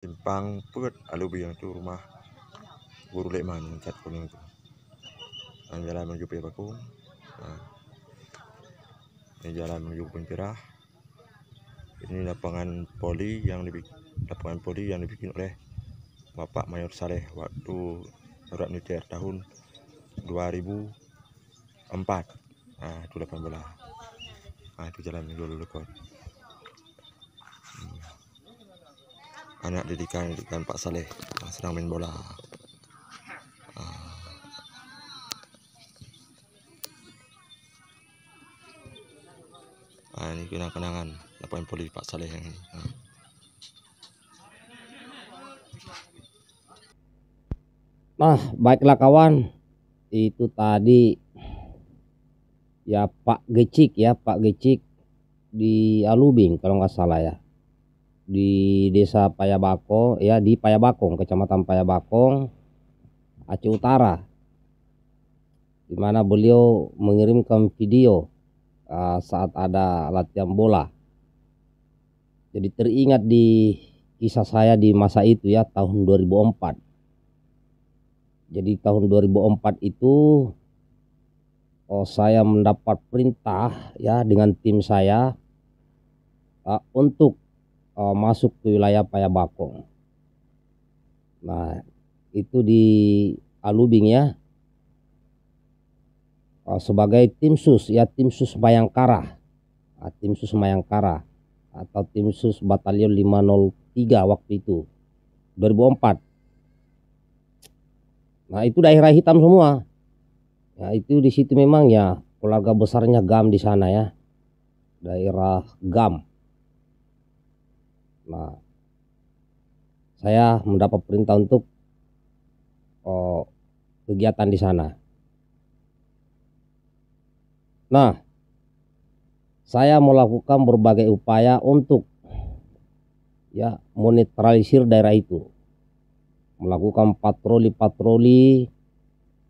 Simpang Pet Alubi yang itu rumah guru Lekman cat kuning itu. Nah, jalan menuju Paya Bakung. Nah, ini jalan menuju Kebun Pirah. Ini lapangan poli yang dibikin oleh Bapak Mayor Saleh waktu darurat militer tahun 2004. Nah, itu 18. Nah, itu jalan menuju Lekon. Anak didikan Pak Saleh sedang main bola. Nah, ini kenang-kenangan lapangan poli Pak Saleh yang ini. Nah, baiklah kawan, itu tadi ya Pak Gecik di Alubing kalau nggak salah ya, di Desa Payabakong ya, di Payabakong, Kecamatan Payabakong, Aceh Utara, di mana beliau mengirimkan video saat ada latihan bola. Jadi teringat di kisah saya di masa itu ya, tahun 2004. Jadi tahun 2004 itu saya mendapat perintah ya dengan tim saya untuk masuk ke wilayah Payabakong. Nah, itu di Alubing ya, sebagai tim sus ya, tim sus Bayangkara, tim sus Bayangkara atau tim sus Batalion 503 waktu itu 2004. Nah, itu daerah hitam semua. Nah, itu di situ memang ya keluarga besarnya GAM di sana ya, daerah GAM. Nah, saya mendapat perintah untuk kegiatan di sana. Nah, saya melakukan berbagai upaya untuk ya menetralisir daerah itu, melakukan patroli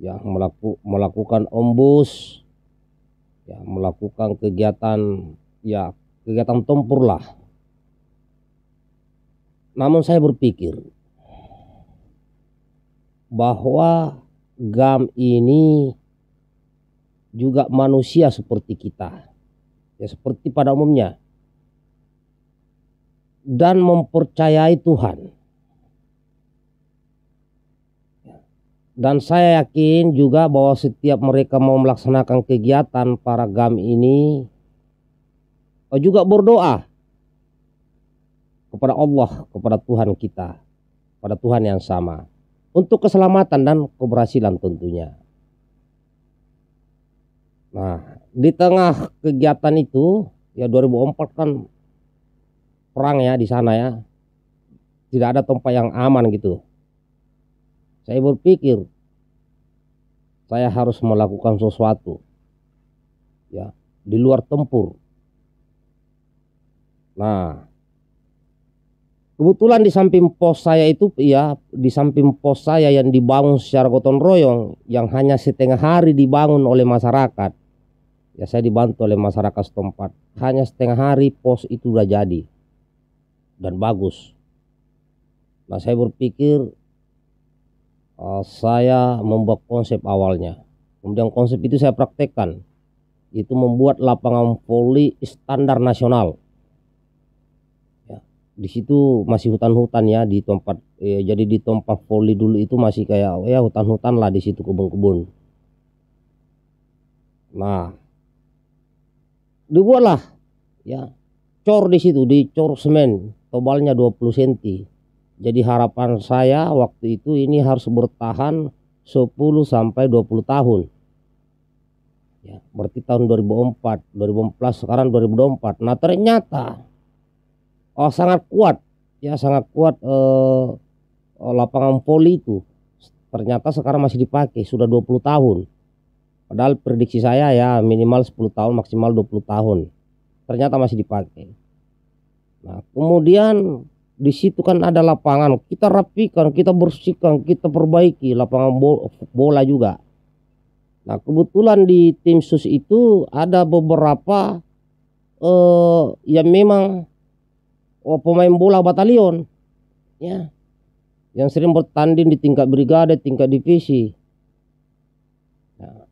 ya, melakukan ombus ya, melakukan kegiatan tempur lah. Namun saya berpikir bahwa GAM ini juga manusia seperti kita ya, seperti pada umumnya, dan mempercayai Tuhan. Dan saya yakin juga bahwa setiap mereka mau melaksanakan kegiatan, para GAM ini juga berdoa kepada Allah, kepada Tuhan kita, pada Tuhan yang sama, untuk keselamatan dan keberhasilan tentunya. Nah, di tengah kegiatan itu ya, 2004 kan perang ya di sana ya, tidak ada tempat yang aman gitu. Saya berpikir saya harus melakukan sesuatu ya di luar tempur. Nah, kebetulan di samping pos saya itu ya, di samping pos saya yang dibangun secara gotong royong, yang hanya setengah hari dibangun oleh masyarakat. Ya, saya dibantu oleh masyarakat setempat. Hanya setengah hari pos itu sudah jadi dan bagus. Nah, saya berpikir saya membuat konsep awalnya. Kemudian konsep itu saya praktekkan. Itu membuat lapangan voli standar nasional. Ya, di situ masih hutan-hutan ya, di tempat jadi di tempat voli dulu itu masih kayak ya hutan-hutan lah, di situ kebun-kebun. Nah, dibuatlah ya cor di situ, dicor semen tebalnya 20 cm. Jadi harapan saya waktu itu ini harus bertahan 10 sampai 20 tahun. Ya, berarti tahun 2004, 2014, sekarang 2024. Nah, ternyata sangat kuat ya, sangat kuat lapangan voli itu. Ternyata sekarang masih dipakai sudah 20 tahun. Padahal prediksi saya ya minimal 10 tahun, maksimal 20 tahun. Ternyata masih dipakai. Nah, kemudian di situ kan ada lapangan, kita rapikan, kita bersihkan, kita perbaiki lapangan bola juga. Nah, kebetulan di tim sus itu ada beberapa yang memang pemain bola batalion ya, yang sering bertanding di tingkat brigade, tingkat divisi. Ya,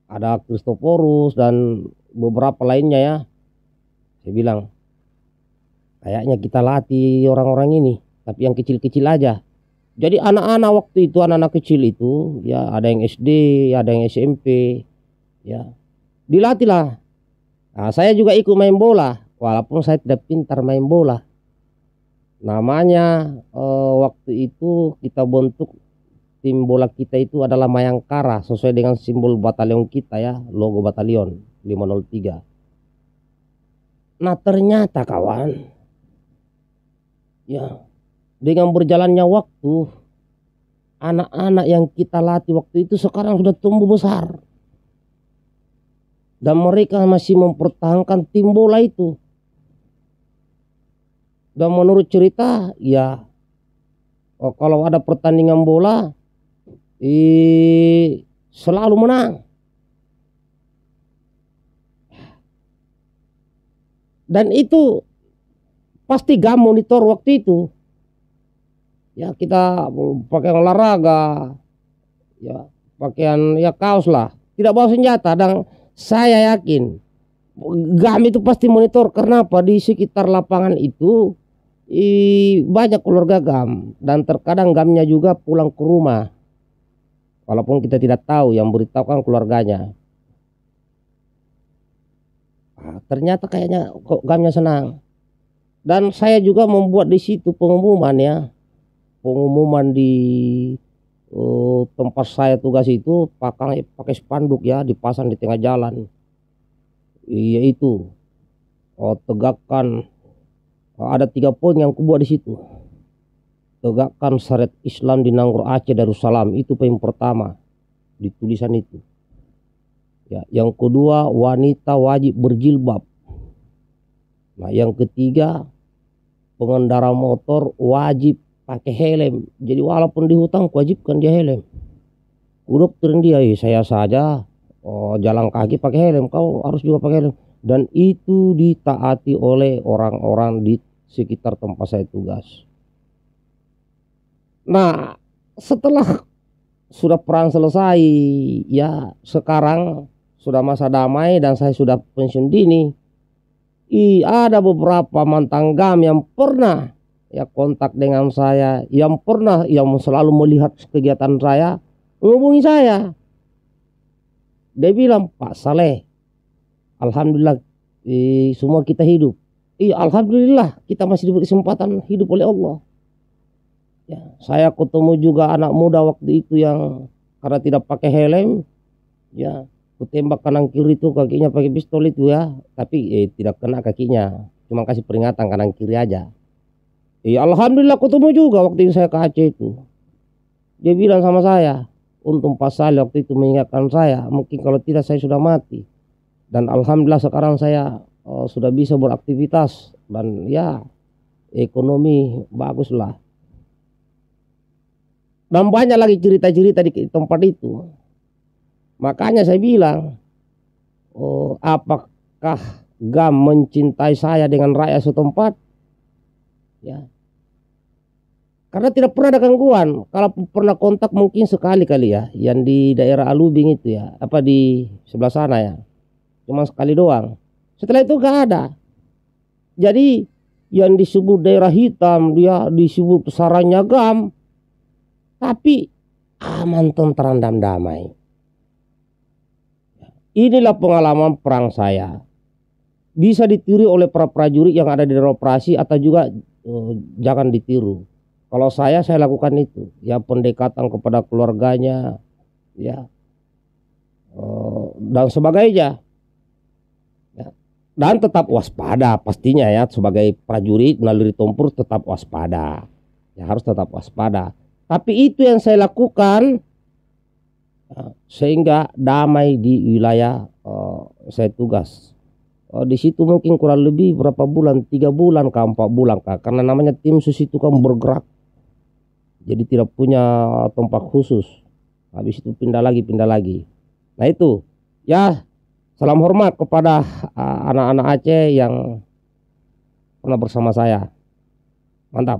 ada Kristoforus dan beberapa lainnya ya. Saya bilang, kayaknya kita latih orang-orang ini, tapi yang kecil-kecil aja. Jadi anak-anak waktu itu, anak-anak kecil itu, ya ada yang SD, ada yang SMP, ya dilatih lah. Nah, saya juga ikut main bola, walaupun saya tidak pintar main bola. Namanya waktu itu kita bentuk tim bola kita itu adalah Mayangkara, sesuai dengan simbol batalion kita ya, logo batalion 503. Nah ternyata kawan, ya dengan berjalannya waktu, anak-anak yang kita latih waktu itu sekarang sudah tumbuh besar. Dan mereka masih mempertahankan tim bola itu. Dan menurut cerita, ya kalau ada pertandingan bola, selalu menang. Dan itu pasti gak monitor waktu itu. Ya kita pakai olahraga, ya pakaian ya kaos lah, tidak bawa senjata. Dan saya yakin GAM itu pasti monitor. Kenapa? Di sekitar lapangan itu banyak keluarga GAM, dan terkadang GAM-nya juga pulang ke rumah, walaupun kita tidak tahu, yang beritahukan keluarganya. Nah, ternyata kayaknya kok GAM-nya senang. Dan saya juga membuat di situ pengumuman ya, pengumuman di tempat saya tugas itu pakai spanduk ya, dipasang di tengah jalan, yaitu tegakkan, ada 3 poin yang kubuat di situ. Tegakkan syariat Islam di Nanggroe Aceh Darussalam, itu poin pertama di tulisan itu. Ya, yang kedua, wanita wajib berjilbab. Nah, yang ketiga, pengendara motor wajib pakai helm. Jadi walaupun di hutan wajibkan dia helm. Doktrin dia, saya saja jalan kaki pakai helm, kau harus juga pakai helm. Dan itu ditaati oleh orang-orang di sekitar tempat saya tugas. Nah, setelah sudah perang selesai, ya sekarang sudah masa damai dan saya sudah pensiun dini. Ada beberapa mantan GAM yang pernah ya kontak dengan saya, yang selalu melihat kegiatan saya, menghubungi saya. Dia bilang, Pak Saleh, alhamdulillah semua kita hidup. Alhamdulillah kita masih diberi kesempatan hidup oleh Allah. Ya, saya ketemu juga anak muda waktu itu yang karena tidak pakai helm, ya kutembak kanan kiri itu, kakinya pakai pistol itu ya, tapi tidak kena kakinya, cuma kasih peringatan kanan kiri aja. Alhamdulillah ketemu juga waktu itu saya ke Aceh itu. Dia bilang sama saya, untung Pak Saleh waktu itu mengingatkan saya, mungkin kalau tidak saya sudah mati. Dan alhamdulillah sekarang saya sudah bisa beraktivitas dan ya ekonomi bagus lah. Dan banyak lagi cerita-cerita di tempat itu. Makanya saya bilang, apakah GAM mencintai saya dengan rakyat setempat? Ya. Karena tidak pernah ada gangguan. Kalau pernah kontak mungkin sekali kali ya, yang di daerah Alubing itu ya, apa di sebelah sana ya, cuma sekali doang. Setelah itu gak ada. Jadi yang disebut daerah hitam, dia disebut sarangnya GAM, tapi aman, tentram dan damai. Inilah pengalaman perang saya. Bisa ditiru oleh para prajurit yang ada di daerah operasi, atau juga jangan ditiru. Kalau saya lakukan itu, ya pendekatan kepada keluarganya, ya dan sebagainya. Ya. Dan tetap waspada pastinya ya, sebagai prajurit naluri tempur tetap waspada. Ya harus tetap waspada. Tapi itu yang saya lakukan sehingga damai di wilayah saya tugas. Di situ mungkin kurang lebih berapa bulan, 3 bulan ke 4 bulan kak. Karena namanya tim sus itu kan bergerak, jadi tidak punya tempat khusus. Habis itu pindah lagi. Nah itu ya, salam hormat kepada anak-anak Aceh yang pernah bersama saya. Mantap.